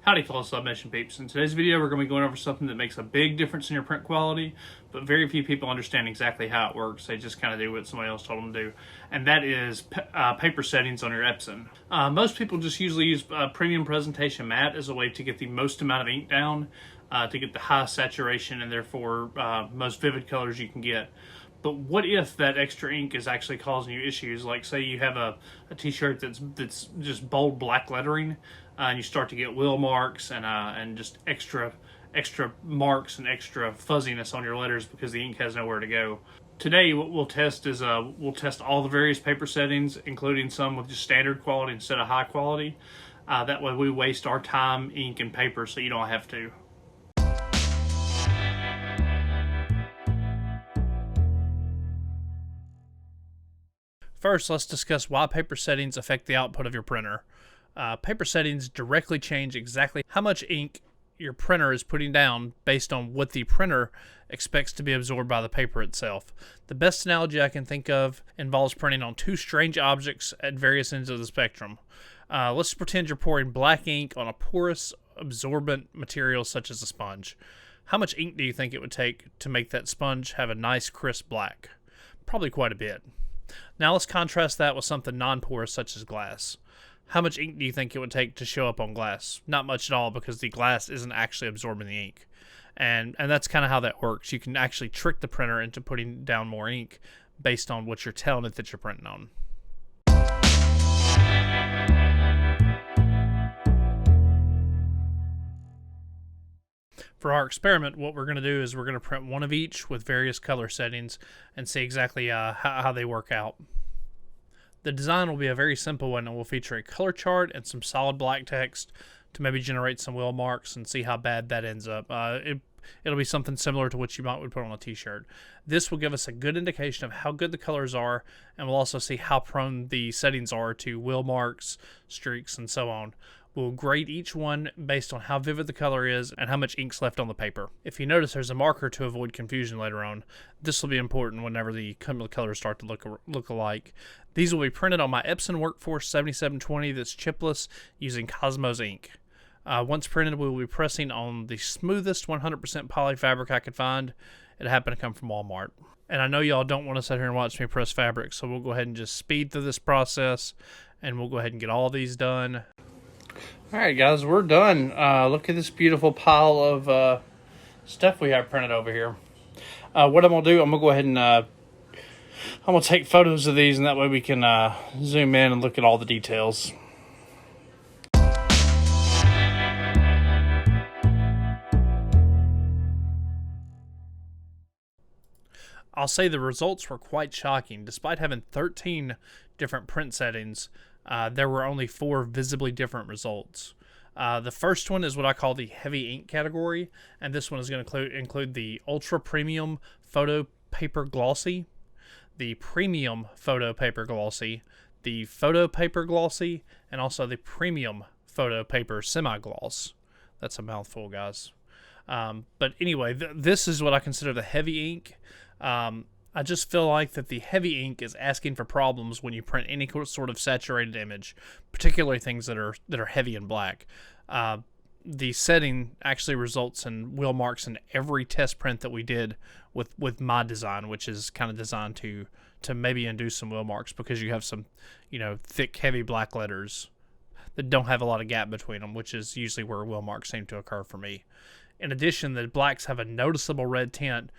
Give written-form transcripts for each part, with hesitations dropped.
Howdy fellow Sublimation peeps. In today's video we're going to be going over something that makes a big difference in your print quality, but very few people understand exactly how it works. They just kind of do what somebody else told them to do, and that is paper settings on your Epson. Most people just usually use premium presentation matte as a way to get the most amount of ink down, to get the highest saturation and therefore most vivid colors you can get. But what if that extra ink is actually causing you issues? Like say you have a t-shirt that's just bold black lettering, and you start to get wheel marks and just extra marks and extra fuzziness on your letters because the ink has nowhere to go. Today what we'll test is we'll test all the various paper settings, including some with just standard quality instead of high quality. That way we waste our time, ink, and paper so you don't have to. First, let's discuss why paper settings affect the output of your printer. Paper settings directly change exactly how much ink your printer is putting down based on what the printer expects to be absorbed by the paper itself. The best analogy I can think of involves printing on two strange objects at various ends of the spectrum. Let's pretend you're pouring black ink on a porous, absorbent material such as a sponge. How much ink do you think it would take to make that sponge have a nice crisp black? Probably quite a bit. Now let's contrast that with something non-porous such as glass. How much ink do you think it would take to show up on glass? Not much at all, because the glass isn't actually absorbing the ink. And that's kind of how that works. You can actually trick the printer into putting down more ink based on what you're telling it that you're printing on. For our experiment, what we're going to do is we're going to print one of each with various color settings and see exactly how they work out. The design will be a very simple one and will feature a color chart and some solid black text to maybe generate some wheel marks and see how bad that ends up. It'll be something similar to what you might would put on a t-shirt. This will give us a good indication of how good the colors are, and we'll also see how prone the settings are to wheel marks, streaks, and so on. We'll grade each one based on how vivid the color is and how much ink's left on the paper. If you notice, there's a marker to avoid confusion later on. This will be important whenever the colors start to look alike. These will be printed on my Epson Workforce 7720 that's chipless using Cosmos ink. Once printed, we will be pressing on the smoothest 100% poly fabric I could find. It happened to come from Walmart. And I know y'all don't want to sit here and watch me press fabric, so we'll go ahead and just speed through this process, and we'll go ahead and get all these done. Alright guys, we're done. Look at this beautiful pile of stuff we have printed over here. What I'm going to do, I'm going to go ahead and I'm going to take photos of these, and that way we can zoom in and look at all the details. I'll say the results were quite shocking. Despite having 13 different print settings, there were only 4 visibly different results. The first one is what I call the heavy ink category, and this one is going to include the Ultra Premium Photo Paper Glossy, the Premium Photo Paper Glossy, the Photo Paper Glossy, and also the Premium Photo Paper Semi-Gloss. That's a mouthful, guys. But anyway, this is what I consider the heavy ink. I just feel like that the heavy ink is asking for problems when you print any sort of saturated image, particularly things that are heavy and black. The setting actually results in wheel marks in every test print that we did with my design, which is kind of designed to maybe induce some wheel marks because you have some, thick, heavy black letters that don't have a lot of gap between them, which is usually where wheel marks seem to occur for me. In addition, the blacks have a noticeable red tint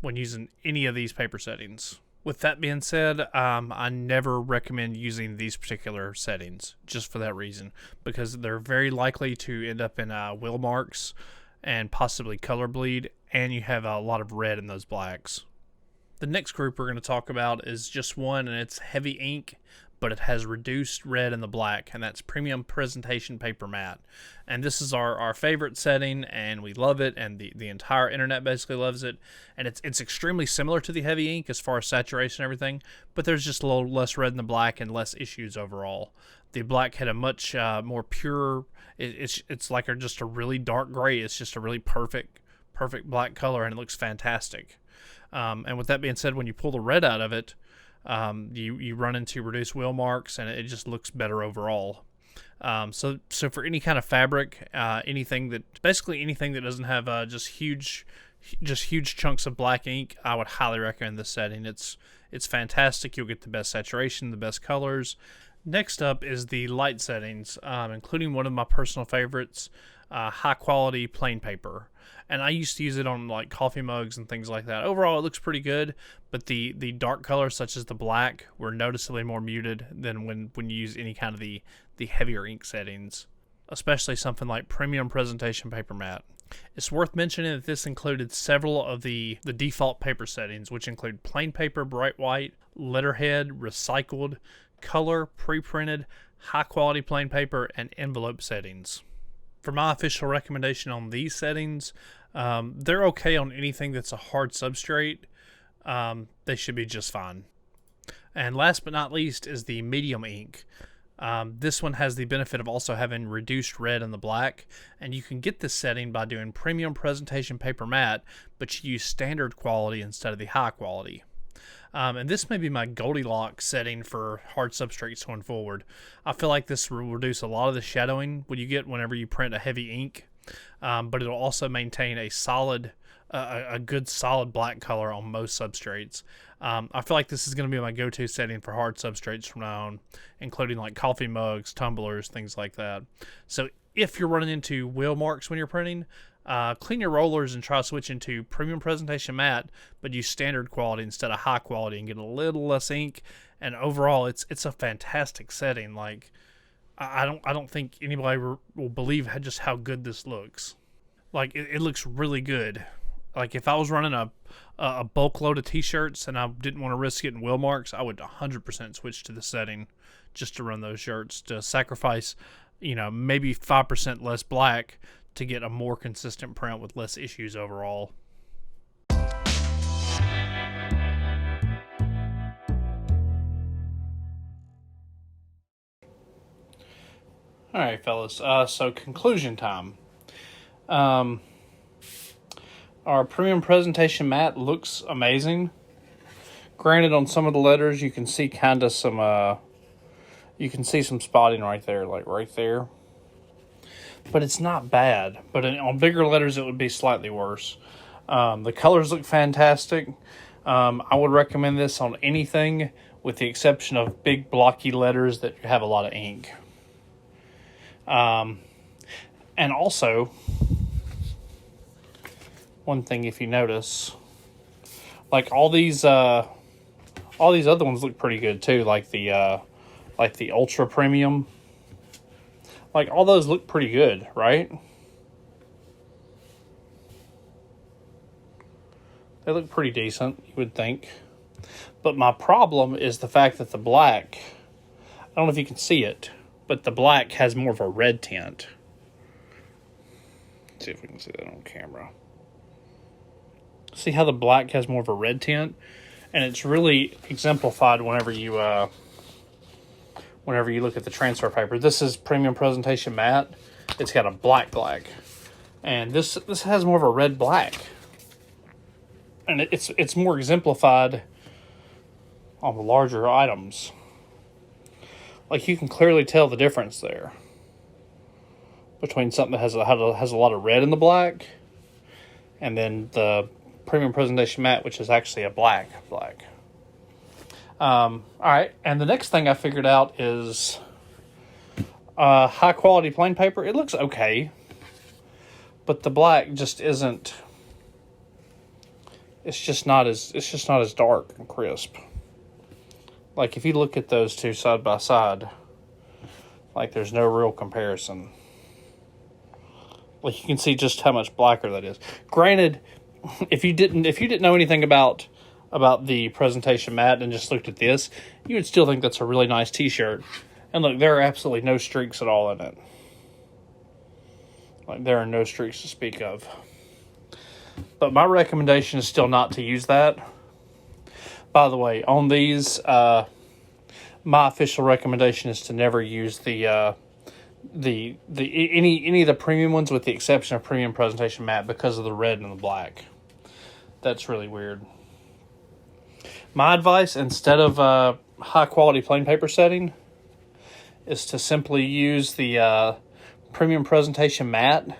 when using any of these paper settings. With that being said, I never recommend using these particular settings just for that reason, because they're very likely to end up in wheel marks and possibly color bleed, and you have a lot of red in those blacks. The next group we're going to talk about is just one, and it's heavy ink, but it has reduced red in the black, and that's Premium Presentation Paper Matte. And this is our favorite setting, and we love it, and the entire internet basically loves it. And it's extremely similar to the heavy ink as far as saturation and everything, but there's just a little less red in the black and less issues overall. The black had a much more pure, it's like just a really dark gray. It's just a really perfect black color, and it looks fantastic. And with that being said, when you pull the red out of it, you run into reduced wheel marks, and it just looks better overall. So for any kind of fabric, anything that doesn't have just huge chunks of black ink, I would highly recommend this setting. It's fantastic. You'll get the best saturation, the best colors. Next up is the light settings, including one of my personal favorites, high quality plain paper. And I used to use it on like coffee mugs and things like that. Overall, it looks pretty good, but the dark colors such as the black were noticeably more muted than when you use any kind of the heavier ink settings, especially something like premium presentation paper matte. It's worth mentioning that this included several of the default paper settings, which include plain paper, bright white, letterhead, recycled, color, pre-printed, high quality plain paper, and envelope settings. For my official recommendation on these settings, they're okay on anything that's a hard substrate. They should be just fine. And last but not least is the medium ink. This one has the benefit of also having reduced red in the black, and you can get this setting by doing premium presentation paper matte, but you use standard quality instead of the high quality. And this may be my Goldilocks setting for hard substrates going forward. I feel like this will reduce a lot of the shadowing when you get whenever you print a heavy ink, but it'll also maintain a good solid black color on most substrates. I feel like this is going to be my go-to setting for hard substrates from now on, including like coffee mugs, tumblers, things like that. So if you're running into wheel marks when you're printing, clean your rollers and try switching to premium presentation matte, but use standard quality instead of high quality and get a little less ink. And overall, it's a fantastic setting. Like I don't think anybody will believe just how good this looks. Like it looks really good. Like if I was running a bulk load of t-shirts and I didn't want to risk getting wheel marks, I would 100% switch to the setting just to run those shirts, to sacrifice, maybe 5% less black to get a more consistent print with less issues overall. Alright, fellas, so conclusion time. Our premium presentation matte looks amazing. Granted, on some of the letters you can see some spotting right there, like right there. But it's not bad. But on bigger letters, it would be slightly worse. The colors look fantastic. I would recommend this on anything with the exception of big blocky letters that have a lot of ink. And also, one thing if you notice, like all these other ones look pretty good too, like the ultra premium. Like, all those look pretty good, right? They look pretty decent, you would think. But my problem is the fact that the black, I don't know if you can see it, but the black has more of a red tint. Let's see if we can see that on camera. See how the black has more of a red tint? And it's really exemplified whenever you look at the transfer paper. This is premium presentation matte. It's got a black. And this has more of a red black. And it's more exemplified on the larger items. Like you can clearly tell the difference there between something that has a lot of red in the black and then the premium presentation matte, which is actually a black. Alright, and the next thing I figured out is high quality plain paper. It looks okay, but the black just isn't. It's just not as dark and crisp. Like if you look at those two side by side, like there's no real comparison. Like you can see just how much blacker that is. Granted, if you didn't know anything about the presentation matte and just looked at this, you would still think that's a really nice t-shirt. And look, there are absolutely no streaks at all in it. Like there are no streaks to speak of. But my recommendation is still not to use that. By the way, on these, my official recommendation is to never use any of the premium ones with the exception of premium presentation matte because of the red and the black. That's really weird. My advice, instead of high quality plain paper setting, is to simply use the premium presentation matte,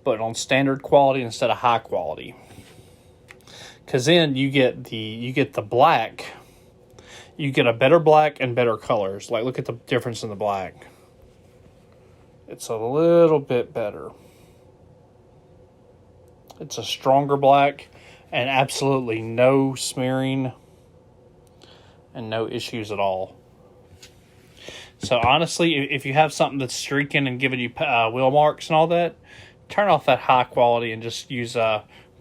but on standard quality instead of high quality. Because then you get the black. You get a better black and better colors. Like, look at the difference in the black. It's a little bit better. It's a stronger black and absolutely no smearing and no issues at all. So honestly, if you have something that's streaking and giving you wheel marks and all that, turn off that high quality and just use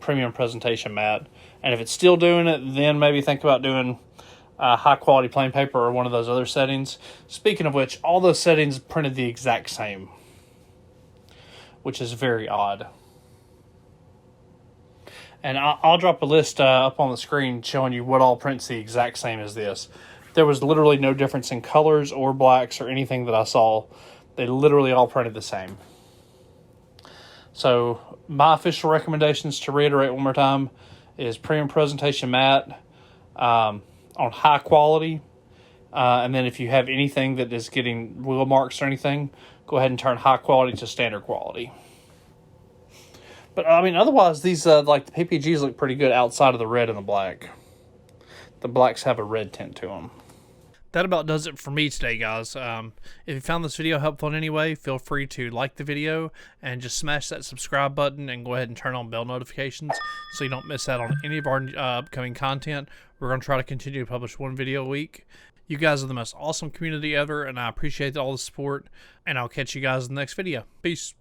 premium presentation matte. And if it's still doing it, then maybe think about doing high quality plain paper or one of those other settings. Speaking of which, all those settings printed the exact same, which is very odd. And I'll drop a list up on the screen showing you what all prints the exact same as this. There was literally no difference in colors or blacks or anything that I saw. They literally all printed the same. So my official recommendations, to reiterate one more time, is premium presentation matte on high quality. And then if you have anything that is getting wheel marks or anything, go ahead and turn high quality to standard quality. But I mean, otherwise, these like the PPGs look pretty good outside of the red and the black. The blacks have a red tint to them. That about does it for me today, guys. If you found this video helpful in any way, feel free to like the video and just smash that subscribe button and go ahead and turn on bell notifications so you don't miss out on any of our upcoming content. We're going to try to continue to publish one video a week. You guys are the most awesome community ever, and I appreciate all the support, and I'll catch you guys in the next video. Peace.